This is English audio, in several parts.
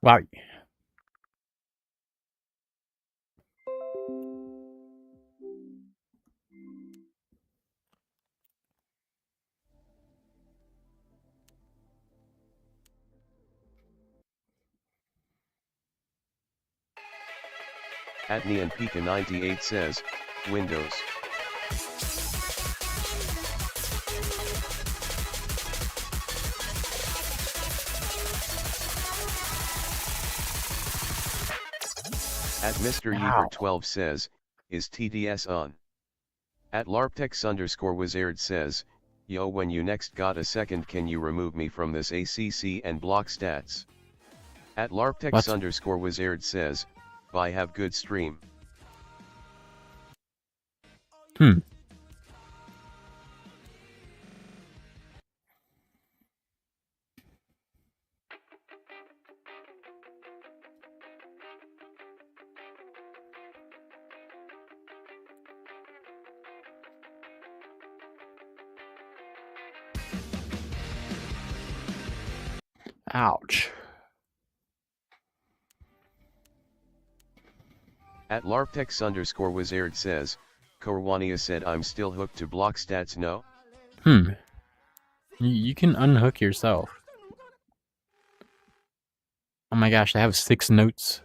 Wow. At Neon Pika 98 says, Windows. At Mr. Yeeper 12 says, is TDS on? At LARPTEX_Wizard says, yo, when you next got a second, can you remove me from this ACC and block stats? At LARPTEX_Wizard says, bye, have good stream. Ouch. At LARPTEX_Wizard says, Korwania said I'm still hooked to block stats, no? You can unhook yourself. Oh my gosh, I have 6 notes.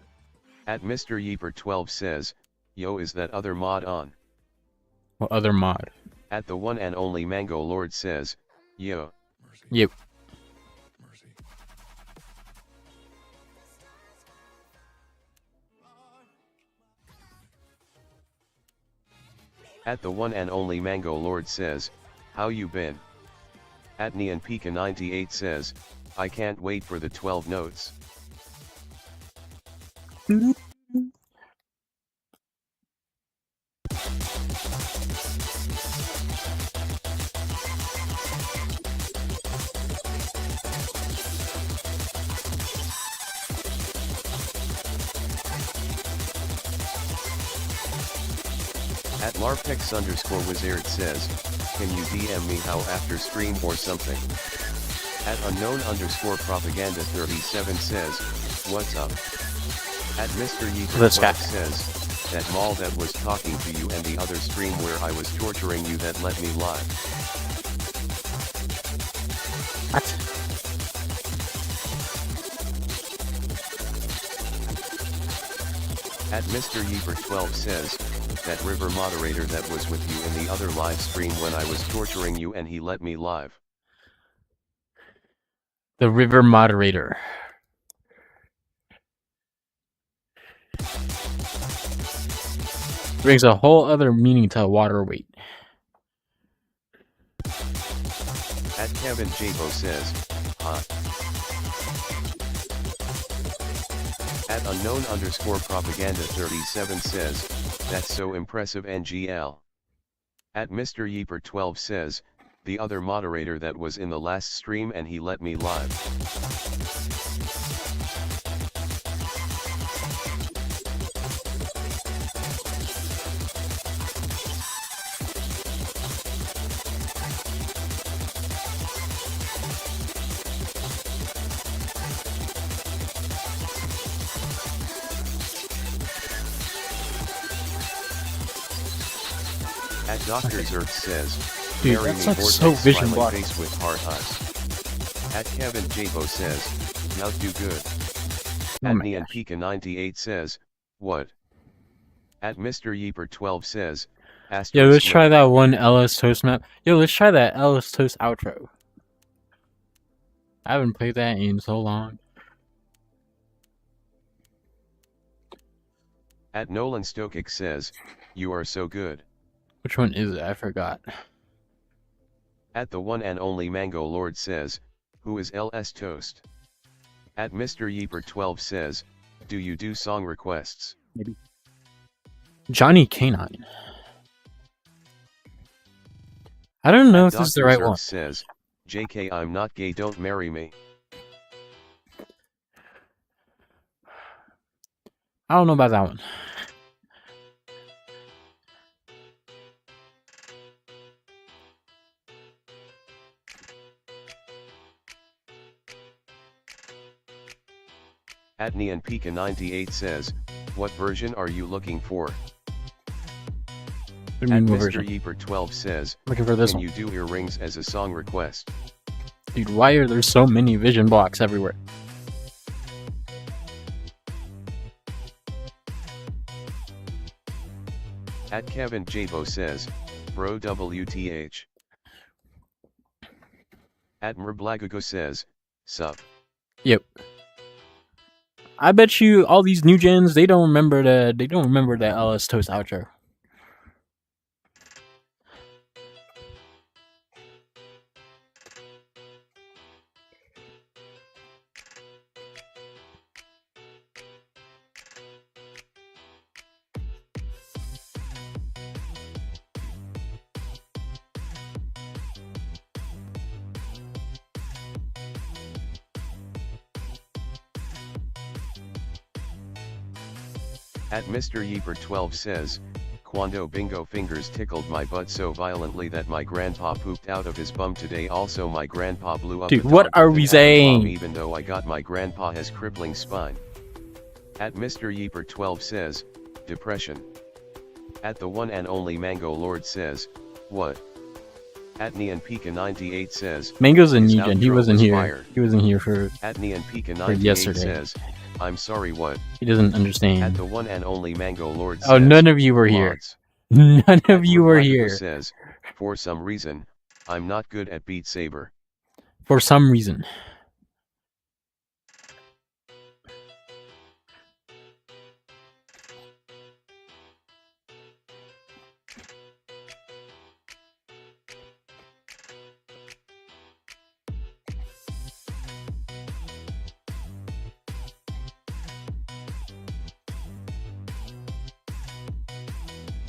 At Mr. Yeeper 12 says, yo, is that other mod on? What other mod? At the one and only Mango Lord says, yo. Yep. At the one and only Mango Lord says, how you been? At Neon Pika 98 says, I can't wait for the 12 notes. At LARPTEX_Wizard says, can you DM me how after stream or something? At unknown_propaganda 37 says, what's up? At Mr. Yeeper 12 says, that mall that was talking to you and the other stream where I was torturing you that let me live. What? At Mr. Yeeper 12 says, that river moderator that was with you in the other live stream when I was torturing you and he let me live. The river moderator. Brings a whole other meaning to water weight. At Kevin Jabo says, hot. At unknown_propaganda 37 says, that's so impressive NGL. At Mr. Yeeper 12 says, the other moderator that was in the last stream and he let me live. At Dr. Zerk says, dude, marry that's me like so vision block. face with heart eyes. At Kevin Jabo says, now do good. At Neon Pika 98 says, what? At Mr. Yeeper 12 says, yo, let's try that one LS Toast map. Yo, let's try that LS Toast outro. I haven't played that in so long. At Nolan Stokic says, you are so good. Which one is it? I forgot. At the one and only Mango Lord says, who is LS Toast? At Mr. Yeeper 12 says, do you do song requests? Maybe. Johnny Canine. I don't know if this is the right one. Says, JK, I'm not gay, don't marry me. I don't know about that one. At Neon Pika 98 says, what version are you looking for? What do you At mean, what Mr. version? Yeeper 12 says, Looking for this can one. you do earrings as a song request? Dude, why are there so many vision blocks everywhere? At Kevin Jabo says, bro WTH. At Merblagago says, sup. Yep. I bet you all these new gens, they don't remember the LS Toast outro. At Mr. Yeeper 12 says, Quando bingo fingers tickled my butt so violently that my grandpa pooped out of his bum today. Also my grandpa blew up Dude, a what dog are with we an atom bomb, saying? even though I got my grandpa has crippling spine. At Mr. Yeeper 12 says, depression. At the one and only Mango Lord says, what? At Neon Pika 98 says, Mango's a his new gen. He outro wasn't was here. fire. He wasn't here for At Neon Pika 98 yesterday. says, I'm sorry, what? He doesn't At understand. the one and only Mango Lord says, Oh, none of you were here. mods. None of At you were Merblagago here. says, for some reason, I'm not good at Beat Saber. For some reason.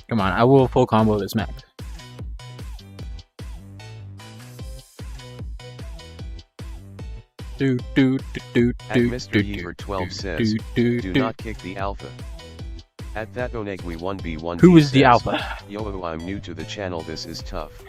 Come on, I will full combo this map. At Mr. Yeager 12 says, do not kick the alpha. At that Onegwi 1B1 Who is the says, alpha? Yo, I'm new to the channel, this is tough.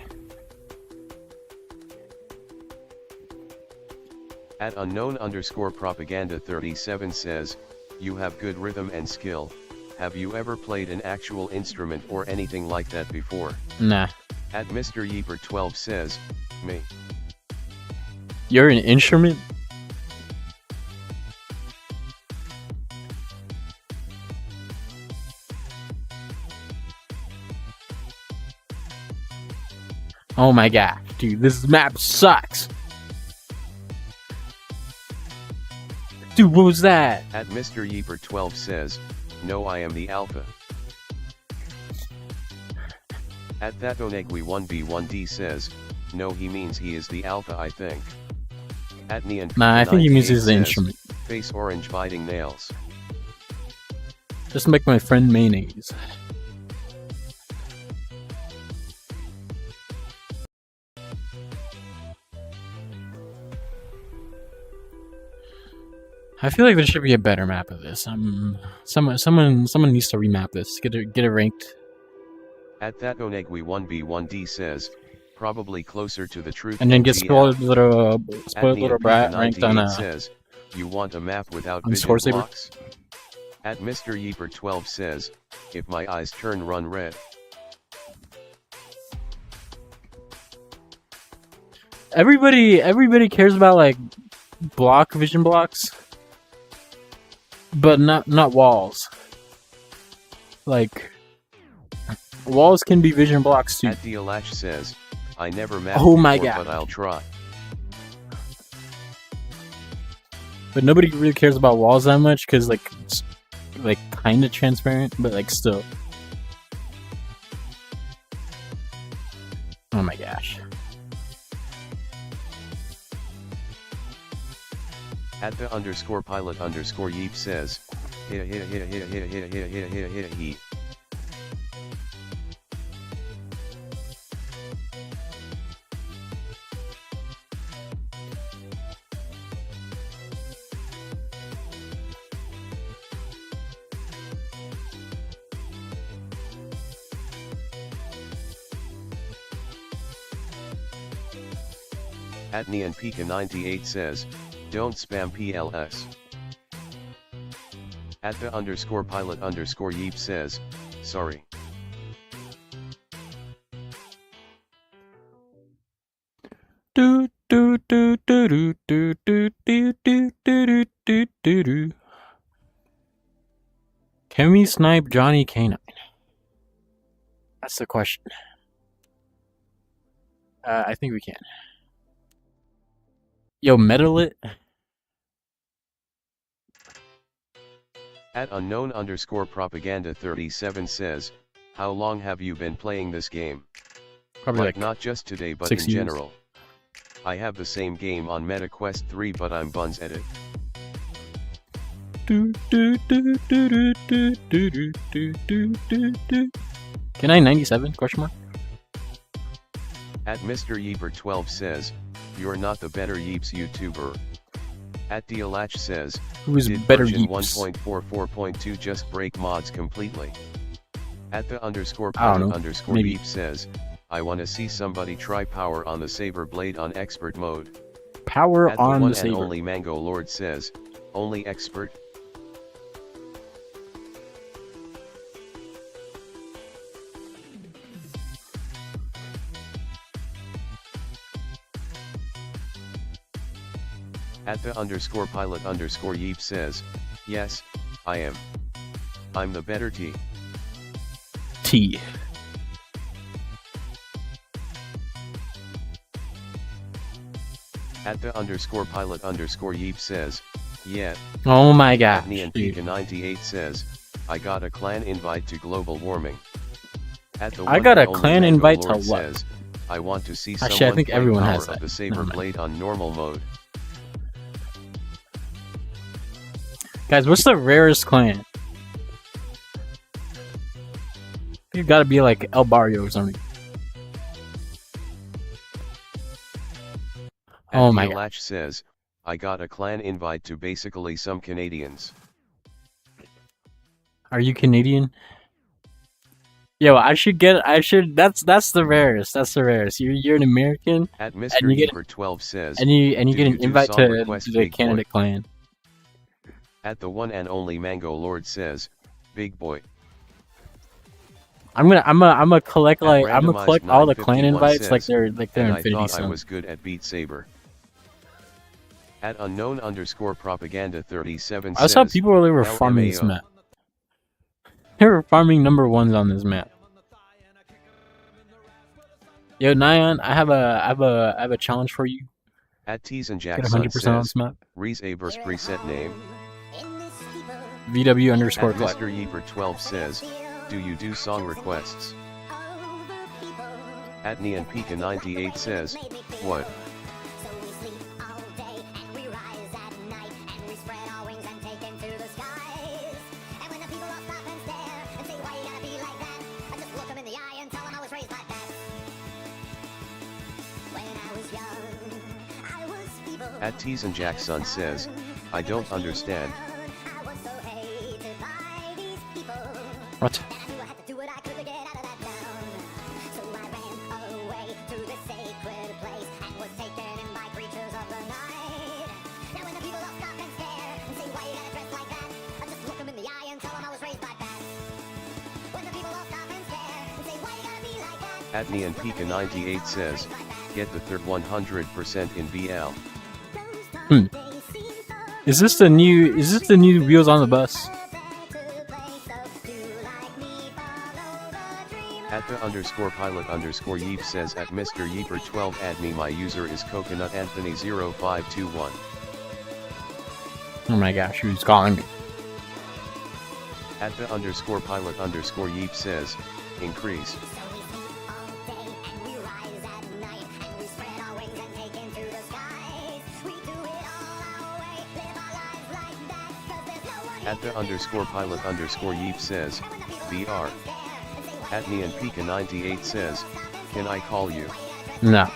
At unknown underscore propaganda 37 says, you have good rhythm and skill. Have you ever played an actual instrument or anything like that before? Nah. At Mr. Yeeper 12 says, me. You're an instrument? Oh my god, dude, this map sucks. Dude, what was that? At Mr. Yeeper 12 says, no, I am the alpha. At that Onegwi 1B1D says, no, he means he is the alpha, I think. At Neon Nah, I think he means he's the says, instrument. face orange biting nails. Just make my friend mayonnaise. I feel like there should be a better map of this. Someone needs to remap this. Get it ranked. At that Onegwi 1B1D says, probably closer to the truth. And then get GL. spoiled little brat ranked on says, you want a map without on vision Score Saber? blocks? At Mr. Yeeper 12 says, if my eyes turn run red. Everybody cares about like vision blocks, but not walls. Like walls can be vision blocks too. At Dialash says, I never mapped Oh my before, god. but I'll try. But nobody really cares about walls that much because like it's like kind of transparent, but like still. Oh my gosh. At the underscore pilot underscore yeep says, hit. At Neon Pika 98 says, don't spam PLS. At the underscore pilot underscore yeep says, sorry. Do do do do do do do do do do do do do. Can we snipe Johnny Canine? That's the question. I think we can. Yo, metal it. At unknown underscore propaganda 37 says, how long have you been playing this game? Probably Like not just today but 6 in years. general. I have the same game on MetaQuest 3 but I'm buns at it. Do, do, do, do, do, do, do, do, do, do, do. Can I 97? Question mark. At Mr. Yeeper 12 says, you're not the better Yeeps YouTuber. At Dialach says, Who is did better version Yeeps? 1.44.2 just break mods completely? At the underscore I don't pilot know. underscore Maybe. Yeep says, I wanna see somebody try power on the saber blade on expert mode. Power At the on one the and saber. only Mango Lord says, only expert. At the underscore pilot underscore Yeep says, yes, I am. I'm the better T. T. At the underscore pilot underscore Yeep says, yeah. Oh my gosh. Neon Dude. Pika 98 says, I got a clan invite to global warming. At the I one got and a only clan Mango invite to Lord what? says, I want to see Actually, I someone think play everyone power has that. of the saber Never mind. blade on normal mode. Guys, what's the rarest clan? You gotta be like El Barrio or something. Oh my god. Dialach says, I got a clan invite to basically some Canadians. Are you Canadian? Yo, that's the rarest. That's the rarest. You're an American At Mr. you get- Yeeper 12 says, and you do get an you do invite song to request, the big boy? Canada clan. At the one and only Mango Lord says, big boy. I'm gonna collect At like I'm gonna randomized collect all the clan 951 invites like says, they're and Infinity I thought Stones. I was good at Beat Saber. At unknown underscore propaganda 37 I saw says, people really were LMAO. farming this map. They were farming number ones on this map. Yo, Nyan, I have a challenge for you. At T's and Get Jackson 100% on says, this map. Reese Aber's preset name. VW underscore At collect. Mr. Yeeper 12 says, do you do song requests? At Neon Pika 98 says, what? At T's and Jackson says, I don't understand. What? At Neon Pika 98 says, get the third 100% in BL. Is this the new Wheels on the Bus? At the underscore pilot underscore Yeep says, at Mr. Yeeper 12 add me, my user is Coconut Anthony 0521. Oh my gosh, who's calling me? At the underscore pilot underscore Yeep says, increase. At the underscore pilot underscore Yeep says, VR. At Neon Pika 98 says, can I call you? No.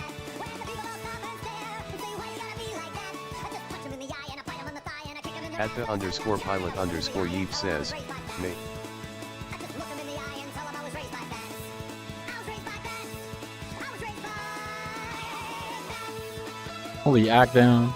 At the underscore pilot underscore Yeep says, me. Holy act down.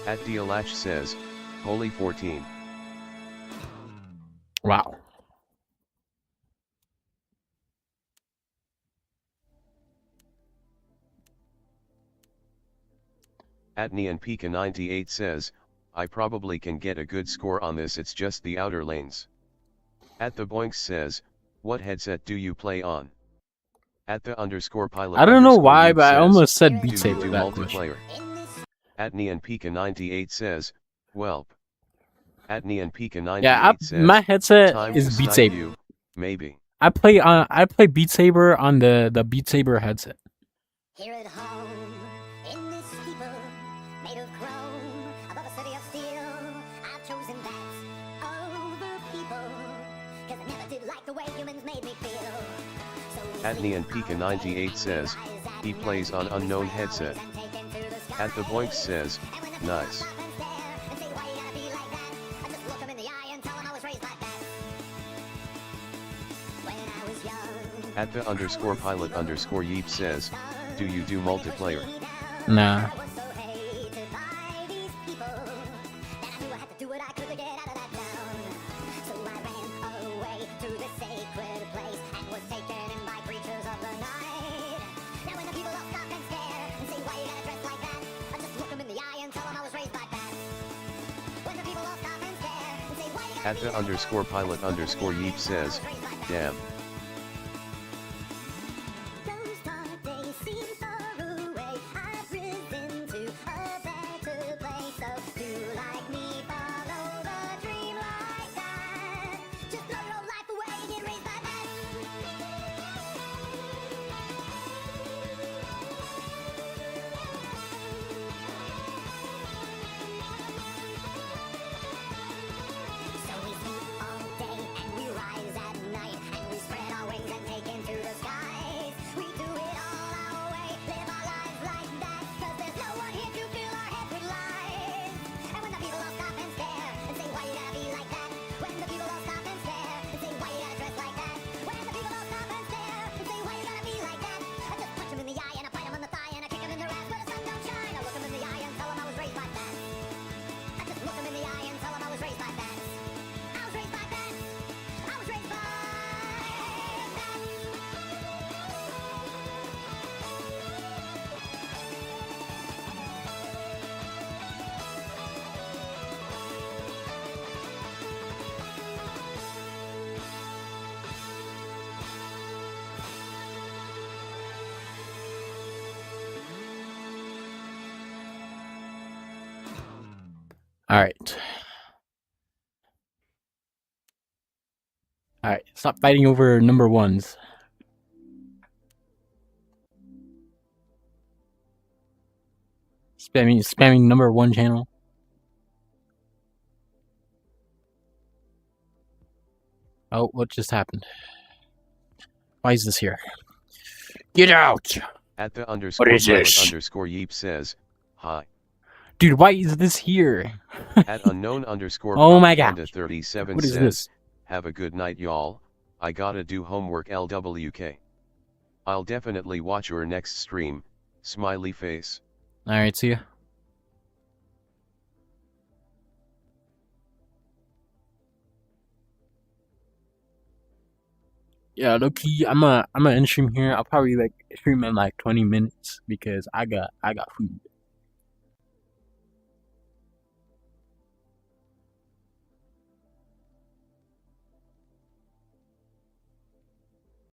At Dialach says, Holy 14. Wow. At Neonpika98 says, I probably can get a good score on this, it's just the outer lanes. At the Boinks says, what headset do you play on? At the underscore pilot I don't know why, Eve but I says, almost said Beat do Saber. you do That question. multiplayer? At Neonpika98 says, Welp. At Neonpika98 Yeah, says, my headset time is to Beat snipe Saber. you, maybe. I play Beat Saber on the Beat Saber headset. Here at home, in this steeple, made of chrome, above a city of steel, I've chosen that over people, cause I never did like the way humans made me feel. So At Neonpika98 says, he plays on unknown headset. At the Boinks says, nice. At the underscore pilot underscore Yeep says, do you do multiplayer? Nah. At the underscore pilot underscore Yeep says, damn. Alright. Alright, stop fighting over number ones. Spamming number one channel. Oh, what just happened? Why is this here? Get out! At the underscore What is pilot this? underscore Yeep says, hi. Dude, why is this here? At unknown underscore Oh my propaganda gosh. 37 What is says, this? have a good night y'all, I gotta do homework LWK. I'll definitely watch your next stream, smiley face. Alright, see ya. Yeah, low key, I'm a end stream here. I'll probably like stream in like 20 minutes because I got food.